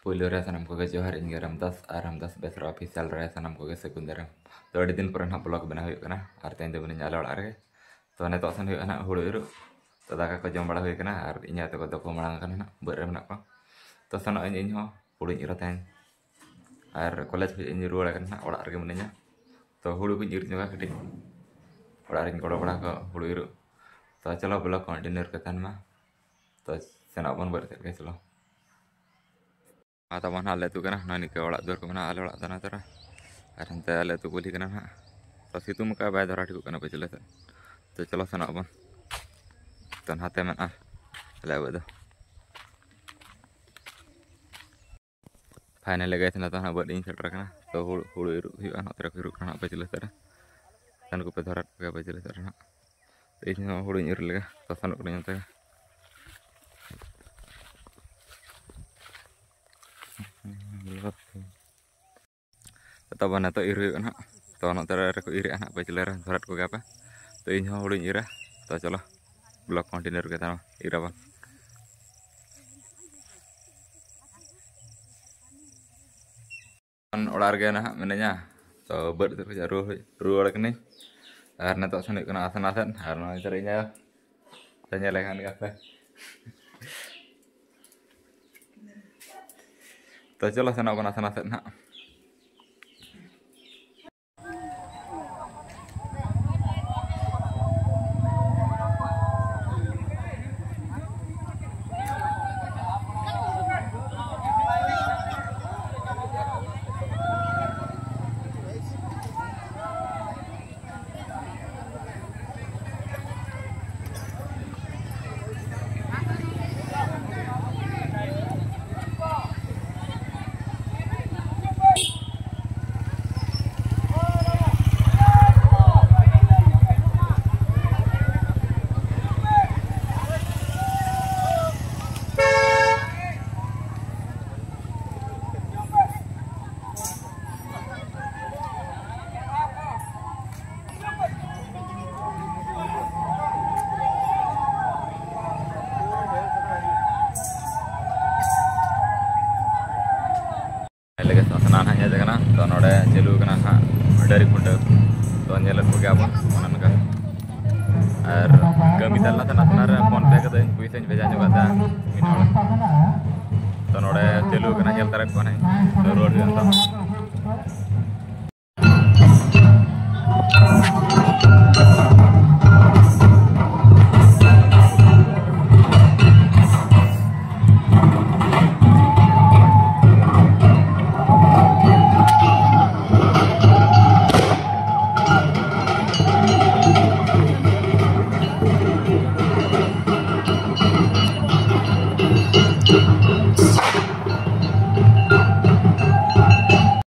Puyuh re sanam ko johar inge Ramdas besar official re sanam ko sekundaram. To adi din purna blog bana huyuk kana arten de bani nyala olak re. To ne to san huyuk ana hulu iru. To daka ko jom bala huyuk kana ar inya to ko to marang kana na berem nak ko. To san anya inyo puluh iru tan. Ar college inyo ru kana olak re bani nya. To hulu pun iru juga gede. Olak re ko bala ko hulu iru. To chalo blog continue ke tan ma. To sanapon bertet ke chalo. Atau mana hal itu kan, nani ke orang dua kemana hal orang tanah tera, ada hal itu boleh kan ha, terus itu muka bayar darah di bukan apa jelas, tu jelas sana apa, tan hati mana lewat tu, final lagi sana tanah buat ini cerita kan, tu hulu iru anak tera iru kan apa jelas tera, tan ku pedarat apa jelas tera, ini hulu iru lagi, tu sana kurang tera. Tetap anak tu iri anak, tu anak terakhir aku iri anak baju lerah surat ku apa, tu ini hulu ira, tu calo blok kontainer kita ira bang. Olahraga nak menanya, tu berterus ruh lagi ni, karena tu sana kena asan karena carinya tanya lekan apa. Tu calo sana kena asan nak. Senang hanya dengan tahun ada jelu kena dari pundak tahun jalan pergi apa mana mereka kami telah tanah pon peka tu puisi beja juga dah ini orang tahun ada jelu kena jalan tarik mana turun dia